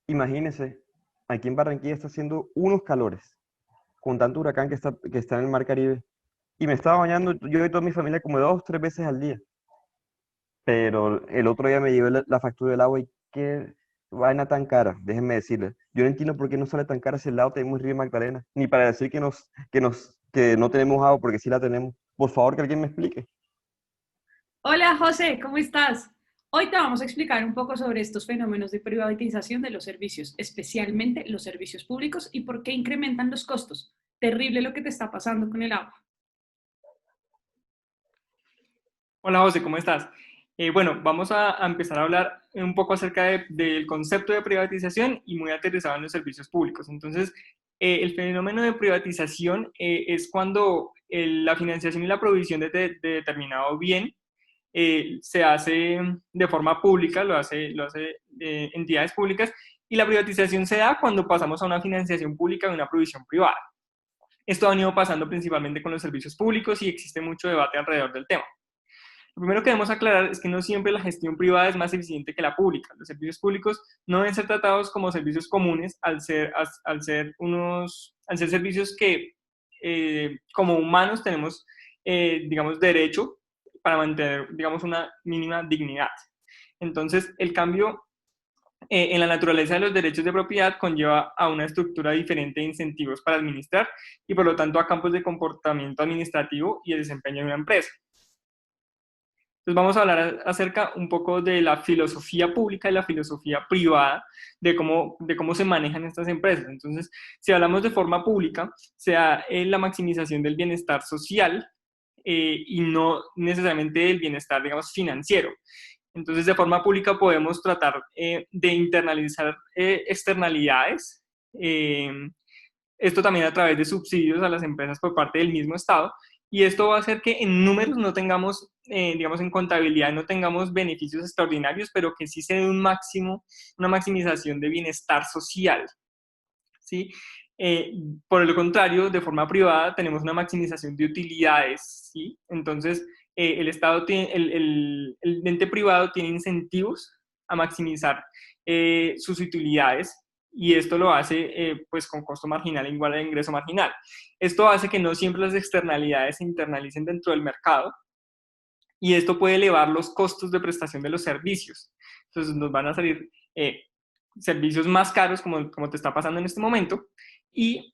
Imagínese, aquí en Barranquilla está haciendo unos calores, con tanto huracán que está en el Mar Caribe. Y me estaba bañando yo y toda mi familia como 2, 3 veces al día. Pero el otro día me llevé la factura del agua y qué vaina tan cara, déjenme decirle. Yo no entiendo por qué no sale tan cara si al lado tenemos Río Magdalena. Ni para decir que no tenemos agua, porque sí la tenemos. Por favor, que alguien me explique. Hola José, ¿cómo estás? Hoy te vamos a explicar un poco sobre estos fenómenos de privatización de los servicios, especialmente los servicios públicos y por qué incrementan los costos. Terrible lo que te está pasando con el agua. Hola José, ¿cómo estás? Bueno, vamos a empezar a hablar un poco acerca del concepto de privatización y muy aterrizado en los servicios públicos. Entonces, el fenómeno de privatización es cuando la financiación y la provisión de determinado bien se hace de forma pública, lo hace entidades públicas, y la privatización se da cuando pasamos a una financiación pública de una provisión privada. Esto ha venido pasando principalmente con los servicios públicos y existe mucho debate alrededor del tema. Lo primero que debemos aclarar es que no siempre la gestión privada es más eficiente que la pública. Los servicios públicos no deben ser tratados como servicios comunes al ser servicios que como humanos tenemos, digamos, derecho para mantener, digamos, una mínima dignidad. Entonces, el cambio en la naturaleza de los derechos de propiedad conlleva a una estructura diferente de incentivos para administrar y, por lo tanto, a campos de comportamiento administrativo y el desempeño de una empresa. Entonces vamos a hablar acerca un poco de la filosofía pública y la filosofía privada, de cómo se manejan estas empresas. Entonces, si hablamos de forma pública, sea la maximización del bienestar social y no necesariamente del bienestar, digamos, financiero. Entonces, de forma pública podemos tratar de internalizar externalidades, eh, esto también a través de subsidios a las empresas por parte del mismo Estado, y esto va a hacer que en números no tengamos, digamos, en contabilidad no tengamos beneficios extraordinarios, pero que sí se dé un máximo, una maximización de bienestar social, ¿sí? Eh, por el contrario, de forma privada tenemos una maximización de utilidades, ¿sí? Entonces, el Estado tiene, el ente privado tiene incentivos a maximizar sus utilidades y esto lo hace pues con costo marginal igual al ingreso marginal. Esto hace que no siempre las externalidades se internalicen dentro del mercado y esto puede elevar los costos de prestación de los servicios. Entonces nos van a salir servicios más caros como te está pasando en este momento y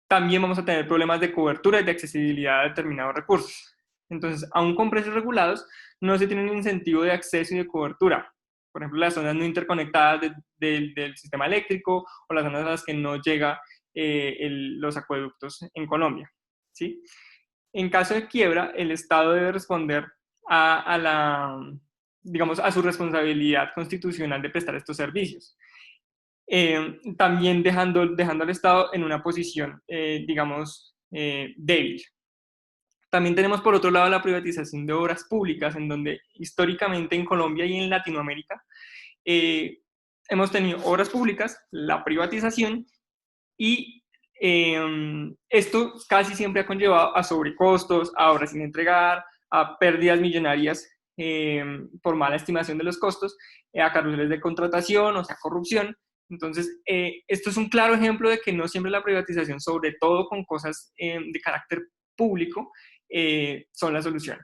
también vamos a tener problemas de cobertura y de accesibilidad a determinados recursos. Entonces, aún con precios regulados, no se tiene un incentivo de acceso y de cobertura. Por ejemplo, las zonas no interconectadas del sistema eléctrico o las zonas a las que no llega los acueductos en Colombia, ¿sí? En caso de quiebra, el Estado debe responder a la, digamos, a su responsabilidad constitucional de prestar estos servicios. También dejando al Estado en una posición, digamos, débil. También tenemos por otro lado la privatización de obras públicas, en donde históricamente en Colombia y en Latinoamérica eh, hemos tenido obras públicas, la privatización y esto casi siempre ha conllevado a sobrecostos, a obras sin entregar, a pérdidas millonarias por mala estimación de los costos, a carruseles de contratación, o sea, corrupción. Entonces, esto es un claro ejemplo de que no siempre la privatización, sobre todo con cosas de carácter público, son la solución.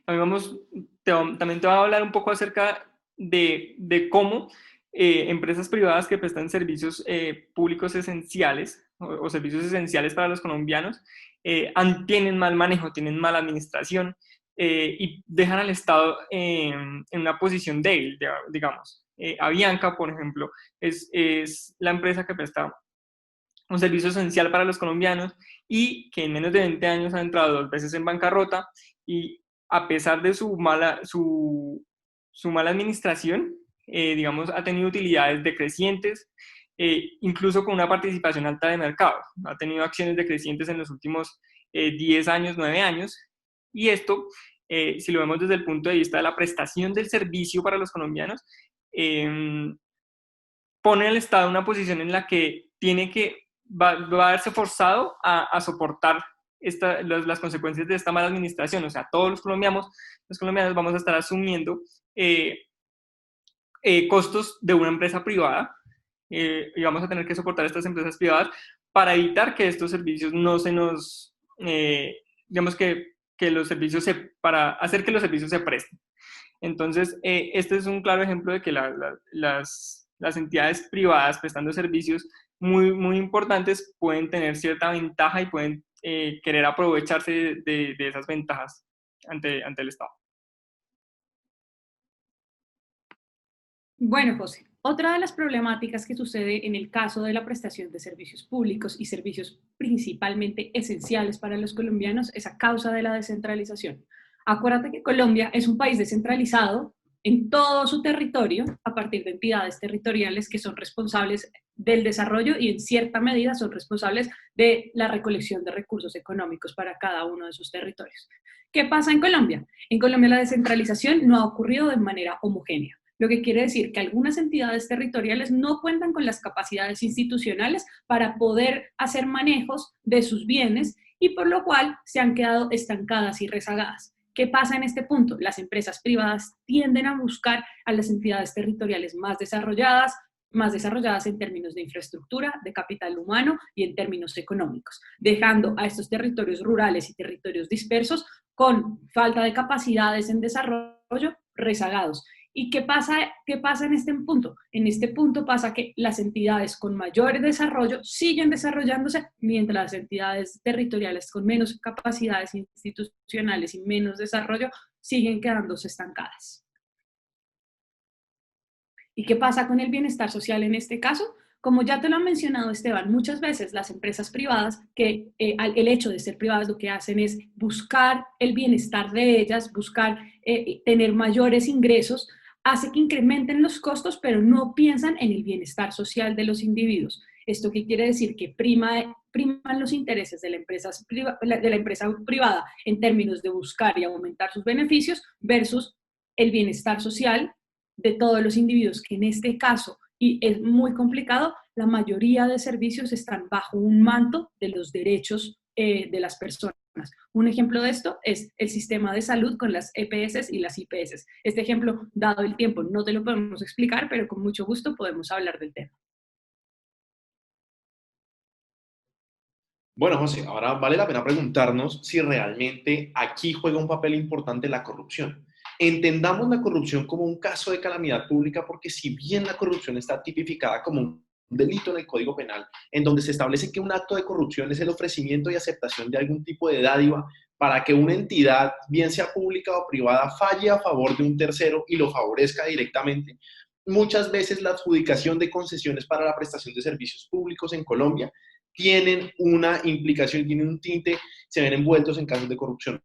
También te voy a hablar un poco acerca de cómo empresas privadas que prestan servicios públicos esenciales o servicios esenciales para los colombianos tienen mal manejo, tienen mala administración y dejan al Estado en una posición débil, digamos. Avianca, por ejemplo, es la empresa que presta un servicio esencial para los colombianos y que en menos de 20 años ha entrado 2 veces en bancarrota y a pesar de su mala administración, digamos, ha tenido utilidades decrecientes, incluso con una participación alta de mercado. Ha tenido acciones decrecientes en los últimos 10 años, 9 años, y esto, si lo vemos desde el punto de vista de la prestación del servicio para los colombianos, pone al Estado en una posición en la que va a verse forzado a soportar las consecuencias de esta mala administración. O sea, todos los colombianos vamos a estar asumiendo costos de una empresa privada y vamos a tener que soportar estas empresas privadas para evitar que estos servicios no se nos, digamos que los servicios para hacer que los servicios se presten. Entonces, este es un claro ejemplo de que las entidades privadas prestando servicios muy importantes pueden tener cierta ventaja y pueden querer aprovecharse de esas ventajas ante el Estado. Bueno, José, otra de las problemáticas que sucede en el caso de la prestación de servicios públicos y servicios principalmente esenciales para los colombianos es a causa de la descentralización. Acuérdate que Colombia es un país descentralizado en todo su territorio a partir de entidades territoriales que son responsables del desarrollo y en cierta medida son responsables de la recolección de recursos económicos para cada uno de sus territorios. ¿Qué pasa en Colombia? En Colombia la descentralización no ha ocurrido de manera homogénea, lo que quiere decir que algunas entidades territoriales no cuentan con las capacidades institucionales para poder hacer manejos de sus bienes y por lo cual se han quedado estancadas y rezagadas. ¿Qué pasa en este punto? Las empresas privadas tienden a buscar a las entidades territoriales más desarrolladas en términos de infraestructura, de capital humano y en términos económicos, dejando a estos territorios rurales y territorios dispersos con falta de capacidades en desarrollo, rezagados. ¿Y qué pasa en este punto? En este punto pasa que las entidades con mayor desarrollo siguen desarrollándose, mientras las entidades territoriales con menos capacidades institucionales y menos desarrollo siguen quedándose estancadas. ¿Y qué pasa con el bienestar social en este caso? Como ya te lo ha mencionado Esteban, muchas veces las empresas privadas, que el hecho de ser privadas lo que hacen es buscar el bienestar de ellas, buscar tener mayores ingresos, hace que incrementen los costos, pero no piensan en el bienestar social de los individuos. ¿Esto qué quiere decir? Que priman los intereses de la empresa privada en términos de buscar y aumentar sus beneficios versus el bienestar social de todos los individuos, que en este caso, y es muy complicado, la mayoría de servicios están bajo un manto de los derechos de las personas. Un ejemplo de esto es el sistema de salud con las EPS y las IPS. Este ejemplo, dado el tiempo, no te lo podemos explicar, pero con mucho gusto podemos hablar del tema. Bueno, José, ahora vale la pena preguntarnos si realmente aquí juega un papel importante la corrupción. Entendamos la corrupción como un caso de calamidad pública porque si bien la corrupción está tipificada como un delito en el Código Penal, en donde se establece que un acto de corrupción es el ofrecimiento y aceptación de algún tipo de dádiva para que una entidad, bien sea pública o privada, falle a favor de un tercero y lo favorezca directamente, muchas veces la adjudicación de concesiones para la prestación de servicios públicos en Colombia tienen una implicación, tienen un tinte, se ven envueltos en casos de corrupción.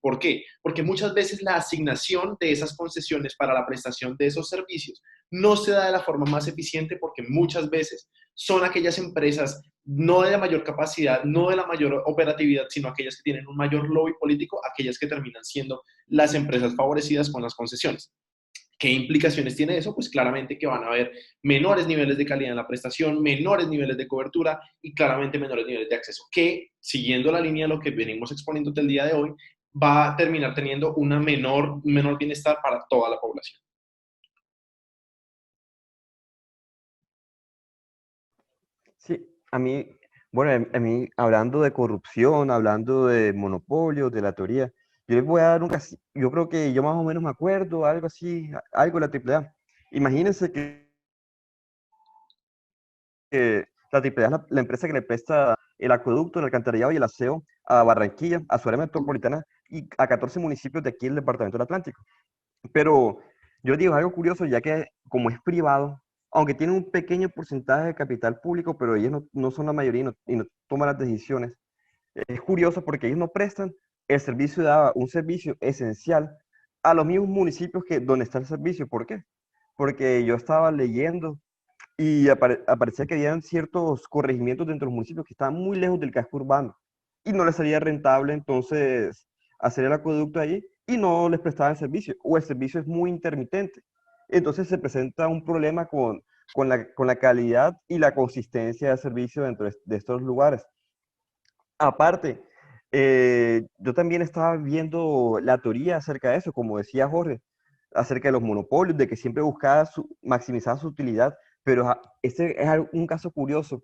¿Por qué? Porque muchas veces la asignación de esas concesiones para la prestación de esos servicios no se da de la forma más eficiente porque muchas veces son aquellas empresas no de la mayor capacidad, no de la mayor operatividad, sino aquellas que tienen un mayor lobby político, aquellas que terminan siendo las empresas favorecidas con las concesiones. ¿Qué implicaciones tiene eso? Pues claramente que van a haber menores niveles de calidad en la prestación, menores niveles de cobertura y claramente menores niveles de acceso, que siguiendo la línea de lo que venimos exponiendo el día de hoy, va a terminar teniendo un menor bienestar para toda la población. Sí, bueno, a mí, hablando de corrupción, hablando de monopolio, de la teoría, yo les voy a dar yo creo que yo más o menos me acuerdo, algo así, algo de la AAA. Imagínense que la AAA es la empresa que le presta el acueducto, el alcantarillado y el aseo a Barranquilla, a su área metropolitana y a 14 municipios de aquí del departamento del Atlántico. Pero yo digo algo curioso, ya que como es privado, aunque tiene un pequeño porcentaje de capital público, pero ellos no son la mayoría y no toman las decisiones, es curioso porque ellos no prestan el servicio un servicio esencial a los mismos municipios donde está el servicio. ¿Por qué? Porque yo estaba leyendo y aparecía que habían ciertos corregimientos dentro de los municipios que estaban muy lejos del casco urbano y no les salía rentable entonces hacer el acueducto allí y no les prestaban servicio o el servicio es muy intermitente. Entonces se presenta un problema con la calidad y la consistencia del servicio dentro de estos lugares. Aparte, yo también estaba viendo la teoría acerca de eso, como decía Jorge, acerca de los monopolios, de que siempre buscaba maximizar su utilidad, pero este es un caso curioso,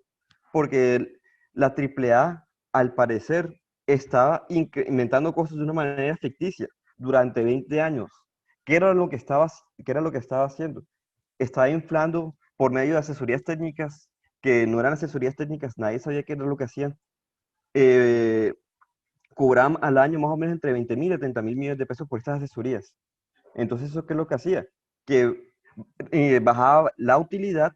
porque la AAA, al parecer, estaba incrementando costos de una manera ficticia durante 20 años. ¿Qué era lo que estaba haciendo? Estaba inflando por medio de asesorías técnicas, que no eran asesorías técnicas, nadie sabía qué era lo que hacían. Eh, Cobraban al año más o menos entre 20.000 y 30.000 millones de pesos por estas asesorías. Entonces, ¿eso qué es lo que hacía? Que bajaba la utilidad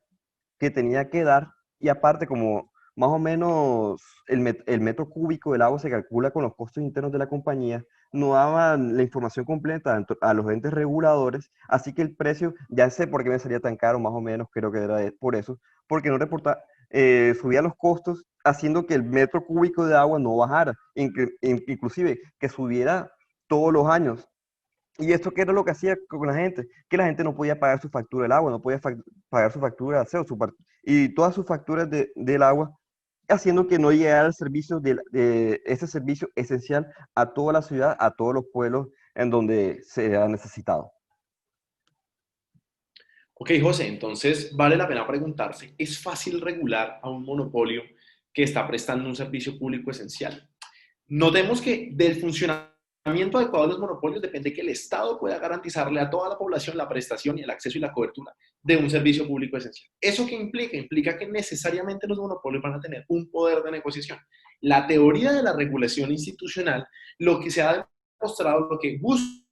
que tenía que dar, y aparte, como más o menos el metro cúbico del agua se calcula con los costos internos de la compañía, no daban la información completa a los entes reguladores, así que el precio, ya sé por qué me salía tan caro, más o menos, creo que era por eso, porque no reportaba, subía los costos, haciendo que el metro cúbico de agua no bajara, inclusive que subiera todos los años. ¿Y esto qué era lo que hacía con la gente? Que la gente no podía pagar su factura del agua, no podía pagar su factura de aseo, y todas sus facturas del agua, haciendo que no llegara el servicio de ese servicio esencial a toda la ciudad, a todos los pueblos en donde se ha necesitado. Ok, José, entonces vale la pena preguntarse, ¿es fácil regular a un monopolio que está prestando un servicio público esencial? Notemos que del funcionamiento adecuado de los monopolios depende que el Estado pueda garantizarle a toda la población la prestación y el acceso y la cobertura de un servicio público esencial. ¿Eso qué implica? Implica que necesariamente los monopolios van a tener un poder de negociación. La teoría de la regulación institucional, lo que se ha demostrado, lo que busca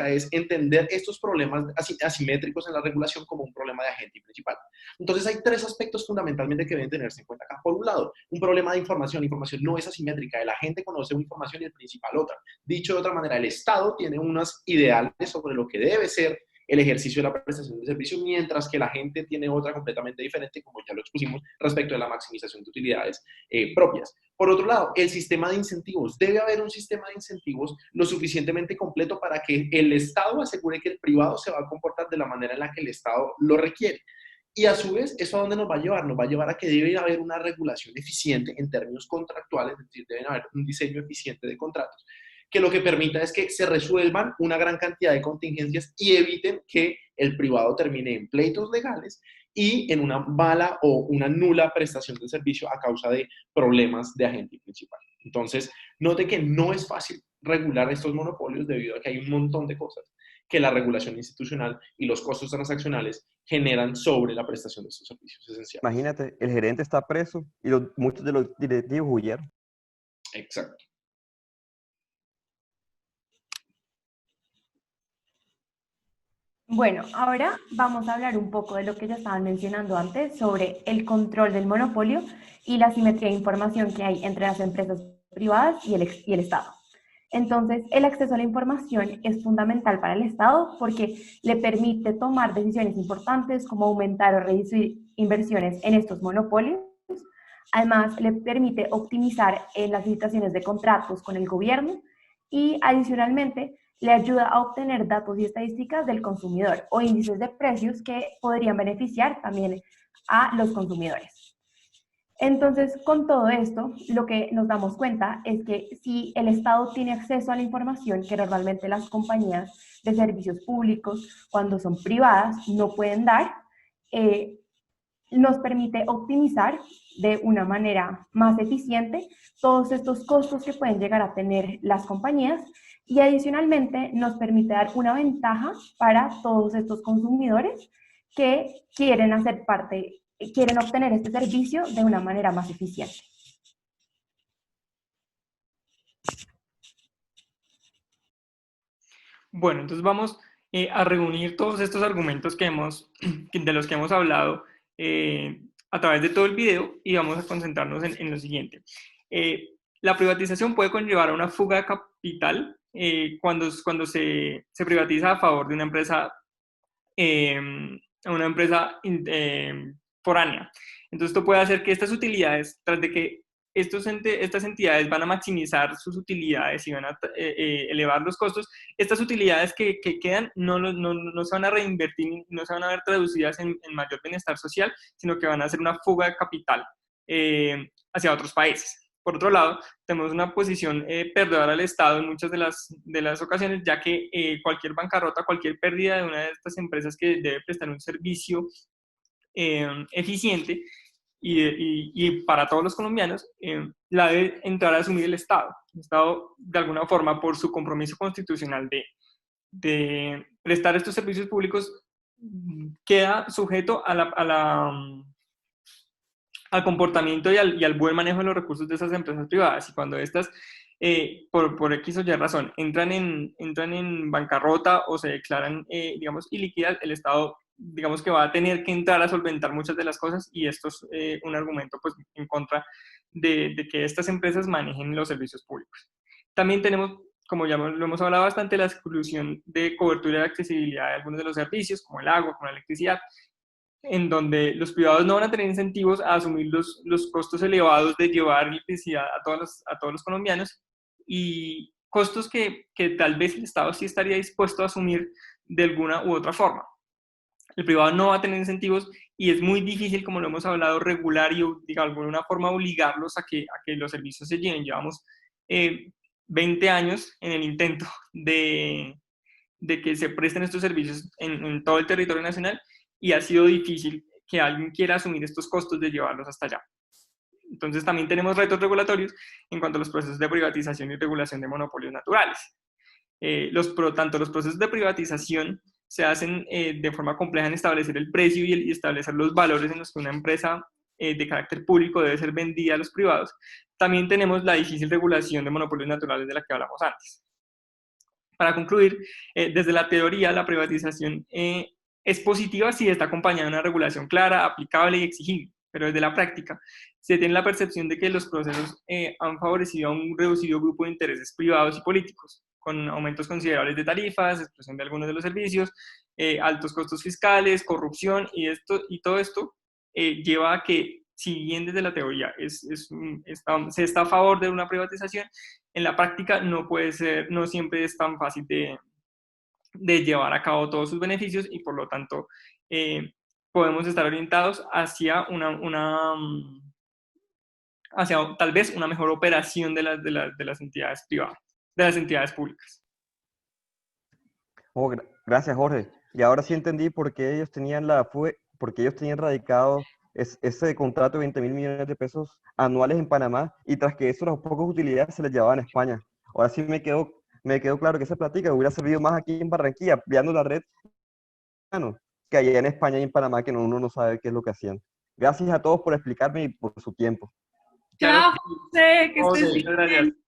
es entender estos problemas asimétricos en la regulación como un problema de agente principal. Entonces hay tres aspectos fundamentalmente que deben tenerse en cuenta acá. Por un lado, un problema de información. La información no es asimétrica. El agente conoce una información y el principal otra. Dicho de otra manera, el Estado tiene unos ideales sobre lo que debe ser el ejercicio de la prestación de servicio, mientras que la gente tiene otra completamente diferente, como ya lo expusimos, respecto de la maximización de utilidades propias. Por otro lado, el sistema de incentivos. Debe haber un sistema de incentivos lo suficientemente completo para que el Estado asegure que el privado se va a comportar de la manera en la que el Estado lo requiere. Y a su vez, ¿eso a dónde nos va a llevar? Nos va a llevar a que debe haber una regulación eficiente en términos contractuales, es decir, debe haber un diseño eficiente de contratos, que lo que permita es que se resuelvan una gran cantidad de contingencias y eviten que el privado termine en pleitos legales y en una mala o una nula prestación de servicio a causa de problemas de agente principal. Entonces, note que no es fácil regular estos monopolios debido a que hay un montón de cosas que la regulación institucional y los costos transaccionales generan sobre la prestación de estos servicios esenciales. Imagínate, el gerente está preso y muchos de los directivos huyeron. Exacto. Bueno, ahora vamos a hablar un poco de lo que ya estaban mencionando antes sobre el control del monopolio y la simetría de información que hay entre las empresas privadas y el Estado. Entonces, el acceso a la información es fundamental para el Estado porque le permite tomar decisiones importantes como aumentar o reducir inversiones en estos monopolios. Además, le permite optimizar las licitaciones de contratos con el gobierno y adicionalmente le ayuda a obtener datos y estadísticas del consumidor o índices de precios que podrían beneficiar también a los consumidores. Entonces, con todo esto, lo que nos damos cuenta es que si el Estado tiene acceso a la información que normalmente las compañías de servicios públicos, cuando son privadas, no pueden dar, nos permite optimizar de una manera más eficiente todos estos costos que pueden llegar a tener las compañías y adicionalmente nos permite dar una ventaja para todos estos consumidores que quieren hacer parte, quieren obtener este servicio de una manera más eficiente. Bueno, entonces vamos a reunir todos estos argumentos de los que hemos hablado a través de todo el video y vamos a concentrarnos en lo siguiente. La privatización puede conllevar a una fuga de capital cuando se privatiza a favor de una empresa foránea. Entonces esto puede hacer que estas utilidades, tras de que estas entidades van a maximizar sus utilidades y van a elevar los costos, estas utilidades que quedan no se van a reinvertir, no se van a ver traducidas en mayor bienestar social, sino que van a ser una fuga de capital hacia otros países. por otro lado, tenemos una posición perdedora al Estado en muchas de las ocasiones, ya que cualquier bancarrota, cualquier pérdida de una de estas empresas que debe prestar un servicio eficiente y para todos los colombianos, la debe entrar a asumir el Estado. El Estado, de alguna forma, por su compromiso constitucional de prestar estos servicios públicos, queda sujeto al comportamiento y al buen manejo de los recursos de esas empresas privadas. Y cuando estas, por X o Y razón, entran en bancarrota o se declaran, digamos, ilíquidas, el Estado, digamos, que va a tener que entrar a solventar muchas de las cosas, y esto es un argumento, pues, en contra de que estas empresas manejen los servicios públicos. También tenemos, como ya lo hemos hablado bastante, la exclusión de cobertura y accesibilidad de algunos de los servicios, como el agua, como la electricidad, en donde los privados no van a tener incentivos a asumir los costos elevados de llevar electricidad a todos los colombianos, y costos que tal vez el Estado sí estaría dispuesto a asumir de alguna u otra forma. El privado no va a tener incentivos y es muy difícil, como lo hemos hablado, regular y de alguna forma obligarlos a que los servicios se lleven. Llevamos 20 años en el intento de que se presten estos servicios en todo el territorio nacional, y ha sido difícil que alguien quiera asumir estos costos de llevarlos hasta allá. Entonces también tenemos retos regulatorios en cuanto a los procesos de privatización y regulación de monopolios naturales. Tanto los procesos de privatización se hacen de forma compleja en establecer el precio y establecer los valores en los que una empresa de carácter público debe ser vendida a los privados. También tenemos la difícil regulación de monopolios naturales de la que hablamos antes. Para concluir, desde la teoría, la privatización es positiva si está acompañada de una regulación clara, aplicable y exigible, pero desde la práctica se tiene la percepción de que los procesos han favorecido a un reducido grupo de intereses privados y políticos, con aumentos considerables de tarifas, expresión de algunos de los servicios, altos costos fiscales, corrupción, y todo esto lleva a que, si bien desde la teoría se está a favor de una privatización, en la práctica no siempre es tan fácil de llevar a cabo todos sus beneficios, y por lo tanto podemos estar orientados hacia hacia tal vez una mejor operación de las entidades privadas, de las entidades públicas. Oh, gracias, Jorge. Y ahora sí entendí por qué ellos tenían porque ellos tenían radicado ese contrato de 20.000 millones de pesos anuales en Panamá, y tras que eso, las pocas utilidades se les llevaban a España. Ahora sí me quedó claro que esa plática hubiera servido más aquí en Barranquilla, ampliando la red, que allá en España y en Panamá, que uno no sabe qué es lo que hacían. Gracias a todos por explicarme y por su tiempo. Chao, José, que estés Muchas gracias. bien.